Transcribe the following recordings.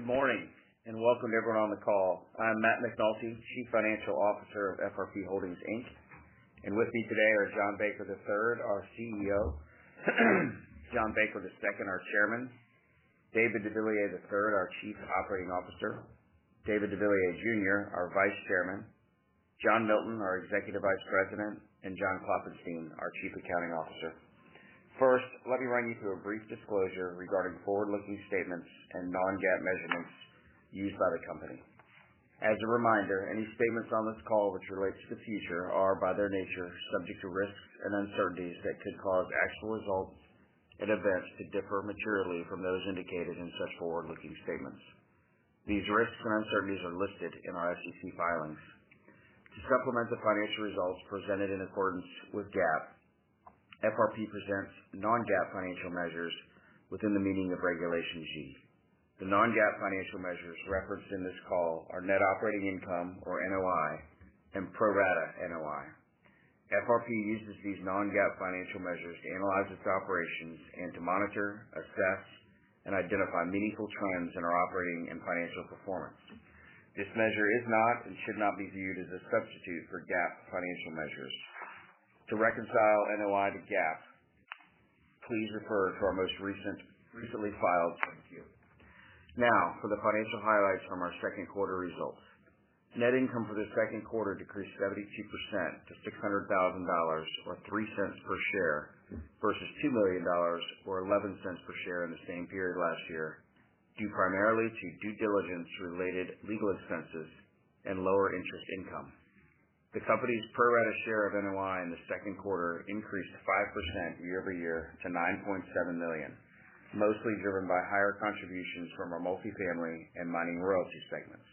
Good morning, and welcome to everyone on the call. I'm Matt McNulty, Chief Financial Officer of FRP Holdings, Inc., and with me today are John Baker III, our CEO, John Baker II, our Chairman, David deVilliers III, our Chief Operating Officer, David deVilliers Jr., our Vice Chairman, John Milton, our Executive Vice President, and John Kloppenstein, our Chief Accounting Officer. First, let me run you through a brief disclosure regarding forward-looking statements and non-GAAP measurements used by the company. As a reminder, any statements on this call which relate to the future are, by their nature, subject to risks and uncertainties that could cause actual results and events to differ materially from those indicated in such forward-looking statements. These risks and uncertainties are listed in our SEC filings. To supplement the financial results presented in accordance with GAAP, FRP presents non-GAAP financial measures within the meaning of Regulation G. The non-GAAP financial measures referenced in this call are net operating income, or NOI, and pro rata NOI. FRP uses these non-GAAP financial measures to analyze its operations and to monitor, assess, and identify meaningful trends in our operating and financial performance. This measure is not and should not be viewed as a substitute for GAAP financial measures. To reconcile NOI to GAAP, please refer to our most recently filed 10-Q. Now, for the financial highlights from our second quarter results. Net income for the second quarter decreased 72% to $600,000, or 3 cents per share, versus $2 million, or 11 cents per share in the same period last year, due primarily to due diligence-related legal expenses and lower interest income. The company's pro rata share of NOI in the second quarter increased 5% year-over-year to $9.7 million, mostly driven by higher contributions from our multifamily and mining royalty segments.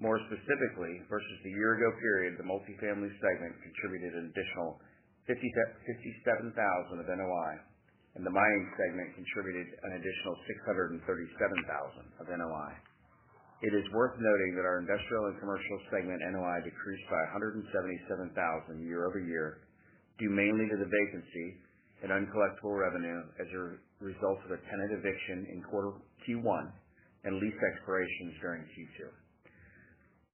More specifically, versus the year-ago period, the multifamily segment contributed an additional $57,000 of NOI, and the mining segment contributed an additional $637,000 of NOI. It is worth noting that our industrial and commercial segment NOI decreased by $177,000 year-over-year, due mainly to the vacancy and uncollectible revenue as a result of a tenant eviction in quarter Q1 and lease expirations during Q2.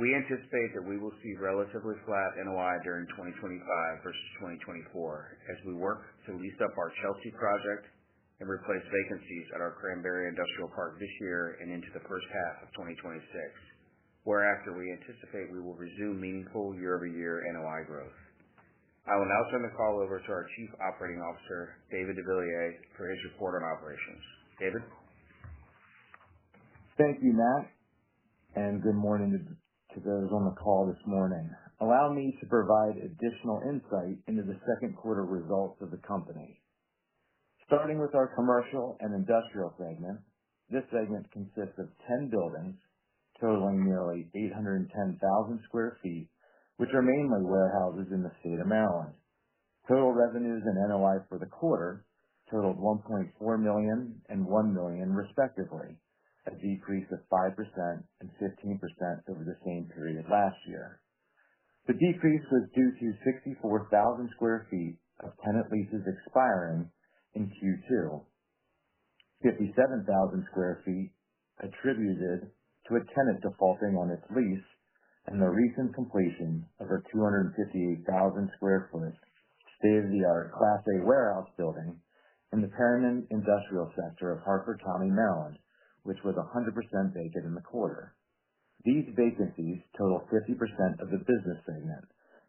We anticipate that we will see relatively flat NOI during 2025 versus 2024 as we work to lease up our Chelsea project and replace vacancies at our Cranberry Industrial Park this year and into the first half of 2026, whereafter we anticipate we will resume meaningful year-over-year NOI growth. I will now turn the call over to our Chief Operating Officer, David deVilliers, for his report on operations. David? Thank you, Matt, and good morning to those on the call this morning. Allow me to provide additional insight into the second quarter results of the company. Starting with our commercial and industrial segment, this segment consists of 10 buildings totaling nearly 810,000 square feet, which are mainly warehouses in the state of Maryland. Total revenues and NOI for the quarter totaled $1.4 million and $1 million respectively, a decrease of 5% and 15% over the same period last year. The decrease was due to 64,000 square feet of tenant leases expiring in Q2, 57,000 square feet attributed to a tenant defaulting on its lease, and the recent completion of our 258,000 square foot state-of-the-art Class A warehouse building in the Perryman industrial sector of Harford County, Maryland, which was 100% vacant in the quarter. These vacancies total 50% of the business segment,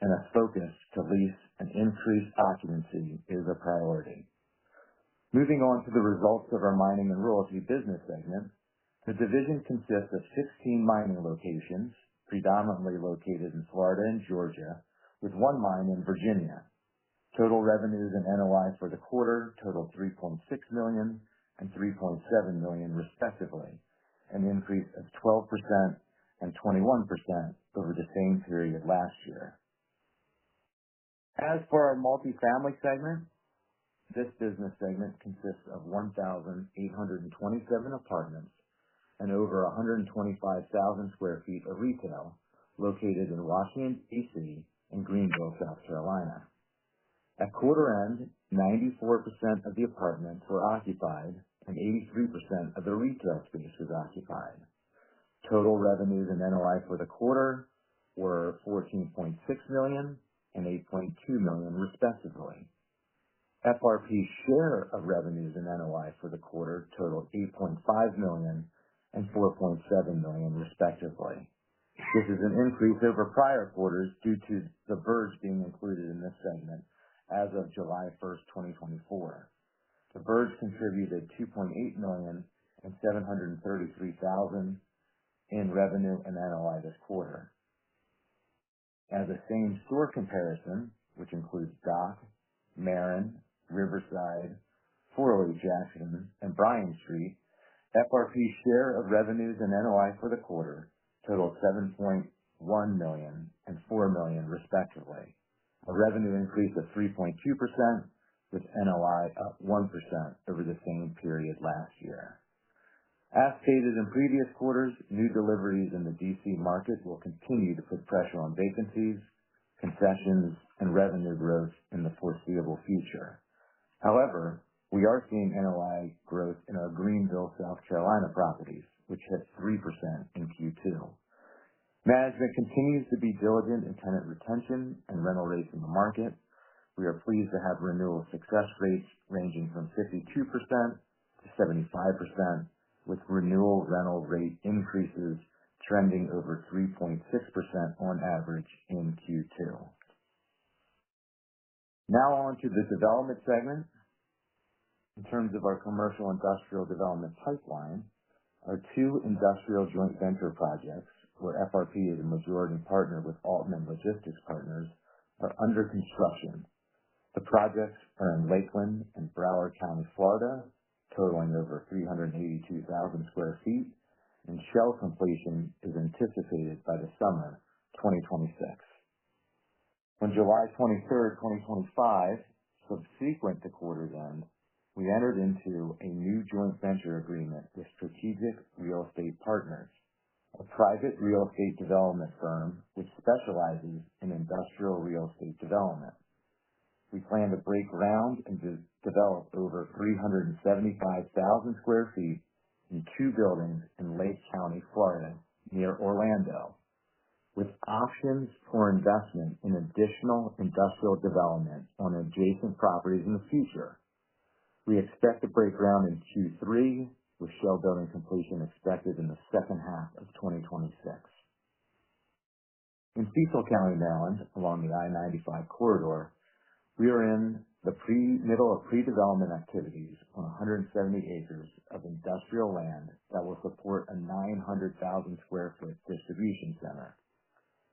and a focus to lease and increase occupancy is a priority. Moving on to the results of our mining and royalty business segment, the division consists of 16 mining locations, predominantly located in Florida and Georgia, with one mine in Virginia. Total revenues and NOI for the quarter totaled $3.6 million and $3.7 million respectively, an increase of 12% and 21% over the same period last year. As for our multifamily segment, this business segment consists of 1,827 apartments and over 125,000 square feet of retail located in Washington, D.C. and Greenville, South Carolina. At quarter end, 94% of the apartments were occupied and 83% of the retail space was occupied. Total revenues and NOI for the quarter were $14.6 million and $8.2 million, respectively. FRP's share of revenues and NOI for the quarter totaled $8.5 million and $4.7 million, respectively. This is an increase over prior quarters due to the Verge being included in this segment as of July 1st, 2024. The Verge contributed $2.8 million and $733,000 in revenue and NOI this quarter. As a same-store comparison, which includes Dock, Marin, Riverside, 408 Jackson, and Bryan Street, FRP's share of revenues and NOI for the quarter totaled $7.1 million and $4 million, respectively, a revenue increase of 3.2%, with NOI up 1% over the same period last year. As stated in previous quarters, new deliveries in the D.C. market will continue to put pressure on vacancies, concessions, and revenue growth in the foreseeable future. However, we are seeing NOI growth in our Greenville, South Carolina properties, which hit 3% in Q2. Management continues to be diligent in tenant retention and rental rates in the market. We are pleased to have renewal success rates ranging from 52% to 75%, with renewal rental rate increases trending over 3.6% on average in Q2. Now on to the development segment. In terms of our commercial industrial development pipeline, our two industrial joint venture projects, where FRP is a majority partner with Altman Logistics Partners, are under construction. The projects are in Lakeland and Broward County, Florida, totaling over 382,000 square feet, and shell completion is anticipated by the summer 2026. On July 23rd, 2025, subsequent to quarter's end, we entered into a new joint venture agreement with Strategic Real Estate Partners, a private real estate development firm which specializes in industrial real estate development. We plan to break ground and develop over 375,000 square feet in two buildings in Lake County, Florida, near Orlando, with options for investment in additional industrial development on adjacent properties in the future. We expect to break ground in Q3, with shell building completion expected in the second half of 2026. In Cecil County, Maryland, along the I-95 corridor, we are in the middle of pre-development activities on 170 acres of industrial land that will support a 900,000 square foot distribution center.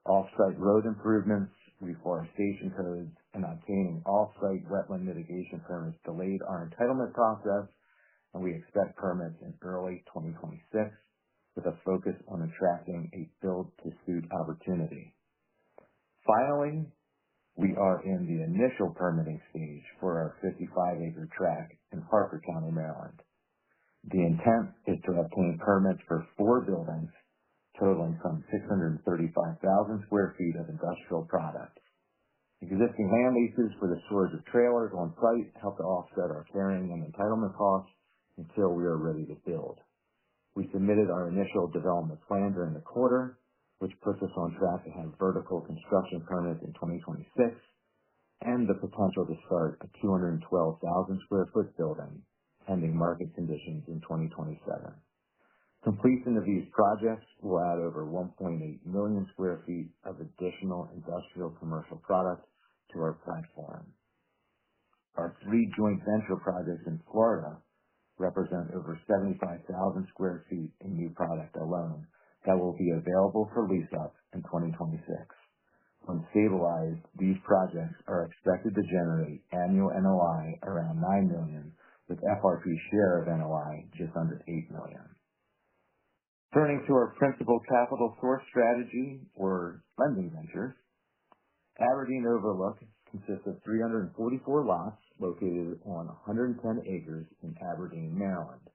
Off-site road improvements, reforestation codes, and obtaining off-site wetland mitigation permits delayed our entitlement process, and we expect permits in early 2026 with a focus on attracting a build-to-suit opportunity. Finally, we are in the initial permitting stage for our 55-acre tract in Harford County, Maryland. The intent is to obtain permits for 4 buildings totaling some 635,000 square feet of industrial product. Existing land leases for the storage of trailers on site help to offset our carrying and entitlement costs until we are ready to build. We submitted our initial development plan during the quarter, which puts us on track to have vertical construction permits in 2026 and the potential to start a 212,000 square foot building pending market conditions in 2027. Completion of these projects will add over 1.8 million square feet of additional industrial commercial product to our platform. Our 3 joint venture projects in Florida represent over 75,000 square feet in new product alone that will be available for lease-up in 2026. When stabilized, these projects are expected to generate annual NOI around $9 million, with FRP's share of NOI just under $8 million. Turning to our principal capital source strategy for lending ventures, Aberdeen Overlook consists of 344 lots located on 110 acres in Aberdeen, Maryland.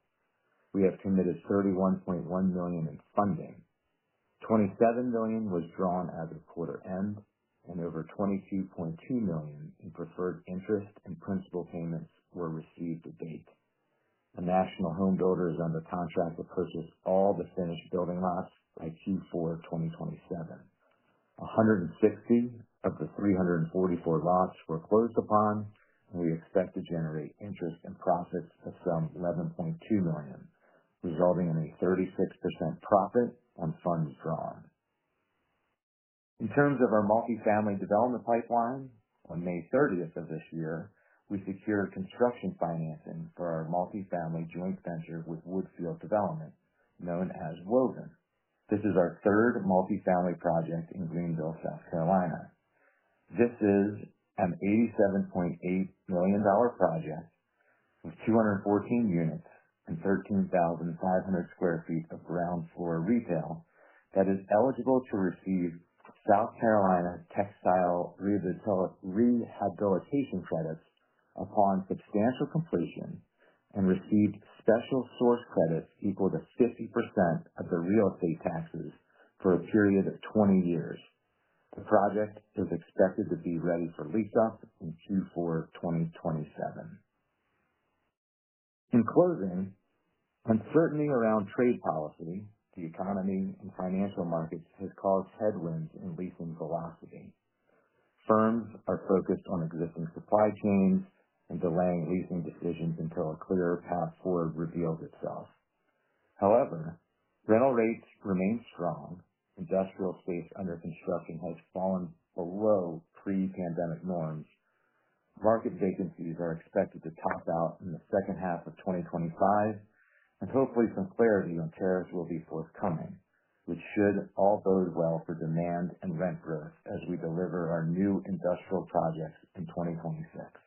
We have committed $31.1 million in funding. $27 million was drawn as of quarter end, and over $22.2 million in preferred interest and principal payments were received to date. A national home builder is under contract to purchase all the finished building lots by Q4 2027. 160 of the 344 lots were closed upon, and we expect to generate interest and profits of some $11.2 million, resulting in a 36% profit on funds drawn. In terms of our multifamily development pipeline, on May 30th of this year, we secured construction financing for our multifamily joint venture with Woodfield Development, known as Woven. This is our third multifamily project in Greenville, South Carolina. This is an $87.8 million project with 214 units and 13,500 square feet of ground floor retail that is eligible to receive South Carolina textile rehabilitation credits upon substantial completion and received special source credits equal to 50% of the real estate taxes for a period of 20 years. The project is expected to be ready for lease-up in Q4 2027. In closing, uncertainty around trade policy, the economy, and financial markets has caused headwinds in leasing velocity. Firms are focused on existing supply chains and delaying leasing decisions until a clearer path forward reveals itself. However, rental rates remain strong. Industrial space under construction has fallen below pre-pandemic norms. Market vacancies are expected to top out in the second half of 2025, and hopefully some clarity on tariffs will be forthcoming, which should all bode well for demand and rent growth as we deliver our new industrial projects in 2026.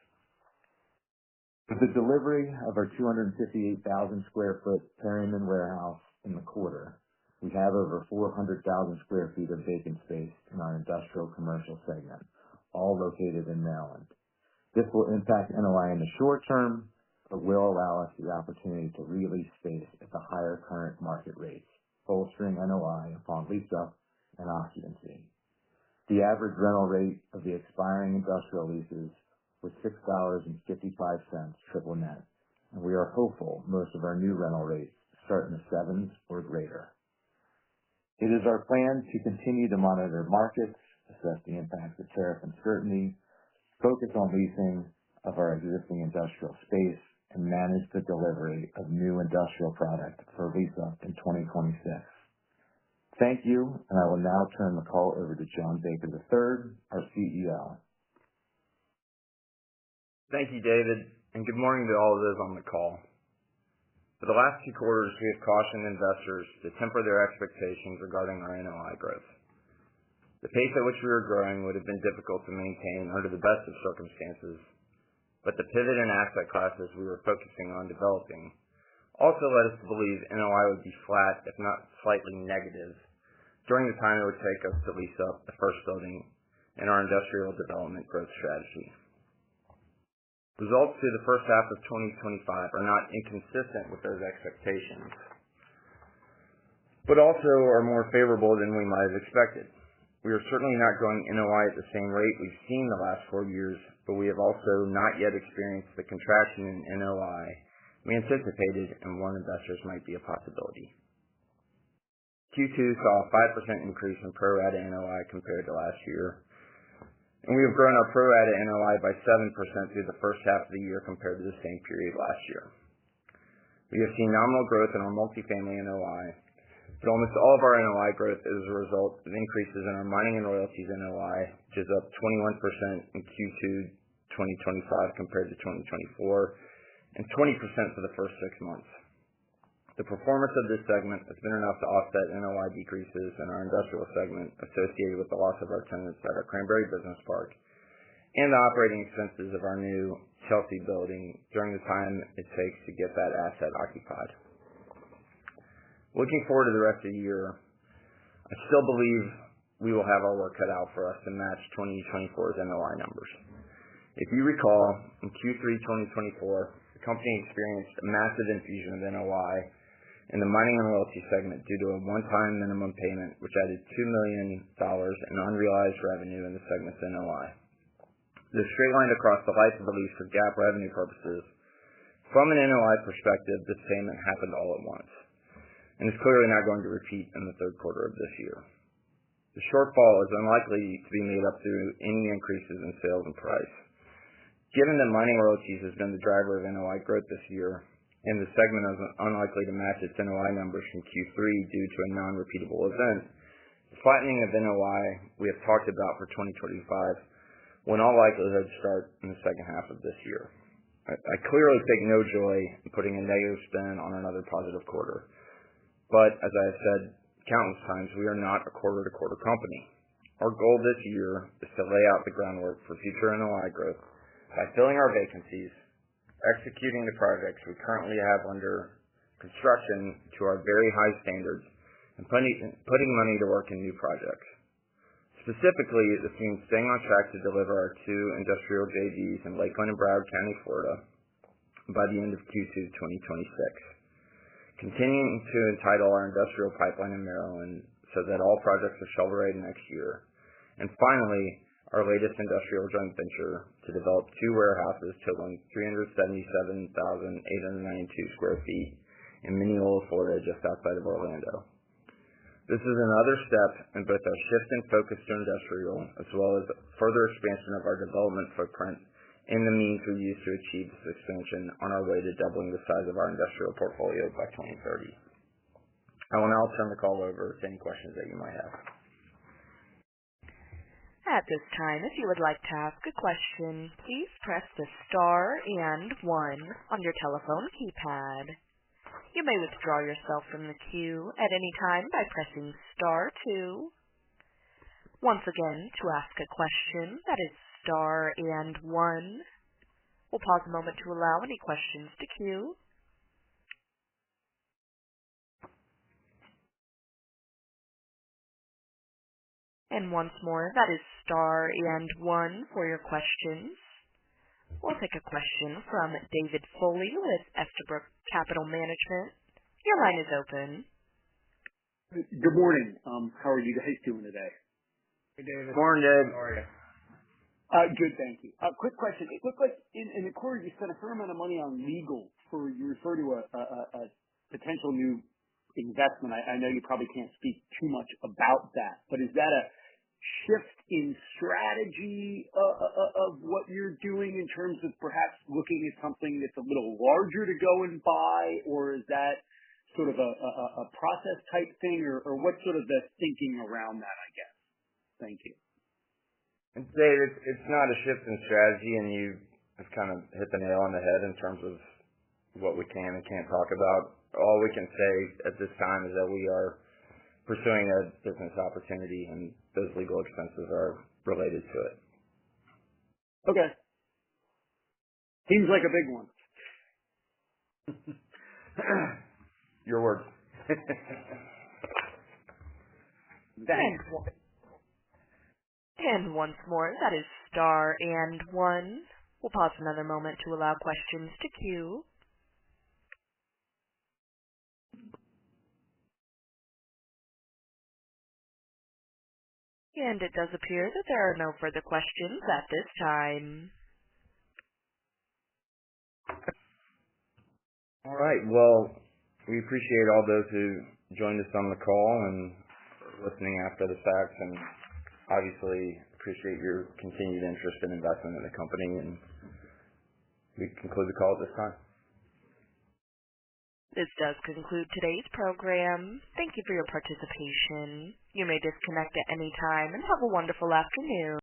With the delivery of our 258,000 square foot Perryman warehouse in the quarter, we have over 400,000 square feet of vacant space in our industrial commercial segment, all located in Maryland. This will impact NOI in the short term, but will allow us the opportunity to re-lease space at the higher current market rates, bolstering NOI upon lease-up and occupancy. The average rental rate of the expiring industrial leases was $6.55 triple net, and we are hopeful most of our new rental rates start in the sevens or greater. It is our plan to continue to monitor markets, assess the impacts of tariff uncertainty, focus on leasing of our existing industrial space, and manage the delivery of new industrial product for lease-up in 2026. Thank you, and I will now turn the call over to John Baker III, our CEO. Thank you, David, and good morning to all of those on the call. For the last 2 quarters, we have cautioned investors to temper their expectations regarding our NOI growth. The pace at which we were growing would have been difficult to maintain under the best of circumstances, but the pivot in asset classes we were focusing on developing also led us to believe NOI would be flat, if not slightly negative, during the time it would take us to lease up the first building in our industrial development growth strategy. Results through the first half of 2025 are not inconsistent with those expectations, but also are more favorable than we might have expected. We are certainly not growing NOI at the same rate we've seen the last 4 years, but we have also not yet experienced the contraction in NOI we anticipated and warned investors might be a possibility. Q2 saw a 5% increase in pro rata NOI compared to last year, and we have grown our pro rata NOI by 7% through the first half of the year compared to the same period last year. We have seen nominal growth in our multifamily NOI, but almost all of our NOI growth is a result of increases in our mining and royalties NOI, which is up 21% in Q2 2025 compared to 2024, and 20% for the first 6 months. The performance of this segment has been enough to offset NOI decreases in our industrial segment associated with the loss of our tenants at our Cranberry Business Park and the operating expenses of our new Chelsea building during the time it takes to get that asset occupied. Looking forward to the rest of the year, I still believe we will have our work cut out for us to match 2024's NOI numbers. If you recall, in Q3 2024, the company experienced a massive infusion of NOI in the mining and royalty segment due to a one-time minimum payment, which added $2 million in unrealized revenue in the segment's NOI. This straight lined across the life of the lease for GAAP revenue purposes From an NOI perspective, this payment happened all at once, and is clearly not going to repeat in the third quarter of this year. The shortfall is unlikely to be made up through any increases in sales and price. Given that mining royalties has been the driver of NOI growth this year, and the segment is unlikely to match its NOI numbers from Q3 due to a non-repeatable event, the flattening of NOI we have talked about for 2025 will in all likelihood start in the second half of this year. I clearly take no joy in putting a negative spin on another positive quarter, but as I have said countless times, we are not a quarter-to-quarter company. Our goal this year is to lay out the groundwork for future NOI growth by filling our vacancies, executing the projects we currently have under construction to our very high standards, and putting money to work in new projects. Specifically, this means staying on track to deliver our 2 industrial JVs in Lakeland and Broward County, Florida, by the end of Q2 2026. Continuing to entitle our industrial pipeline in Maryland so that all projects are shovel-ready next year. And finally, our latest industrial joint venture to develop 2 warehouses totaling 377,892 square feet in Mineola, Florida, just outside of Orlando. This is another step in both our shift in focus to industrial, as well as further expansion of our development footprint and the means we use to achieve this expansion on our way to doubling the size of our industrial portfolio by 2030. I will now turn the call over to any questions that you might have. At this time, if you would like to ask a question, please press the star and 1 on your telephone keypad. You may withdraw yourself from the queue at any time by pressing star 2. Once again, to ask a question, that is star and 1. We'll pause a moment to allow any questions to queue. And once more, that is star and 1 for your questions. We'll take a question from David Foley with Estabrook Capital Management. Your line is open. Good morning. How are you guys doing today? Hey, David. Morning, Dave. How are you? Good, thank you. Quick question. It looked like in the quarter you spent a fair amount of money on legal you refer to a potential new investment. I know you probably can't speak too much about that, but is that a shift in strategy of what you're doing in terms of perhaps looking at something that's a little larger to go and buy, or is that sort of a process type thing, or what's sort of the thinking around that, I guess? Thank you. Dave, it's not a shift in strategy, and you have kind of hit the nail on the head in terms of what we can and can't talk about. All we can say at this time is that we are pursuing a business opportunity, and those legal expenses are related to it. Okay. Seems like a big one. Your words. Thanks. And once more, that is star and 1. We'll pause another moment to allow questions to queue. And it does appear that there are no further questions at this time. All right. Well, we appreciate all those who joined us on the call and listening after the fact, and obviously appreciate your continued interest and investment in the company. And we conclude the call at this time. This does conclude today's program. Thank you for your participation. You may disconnect at any time and have a wonderful afternoon.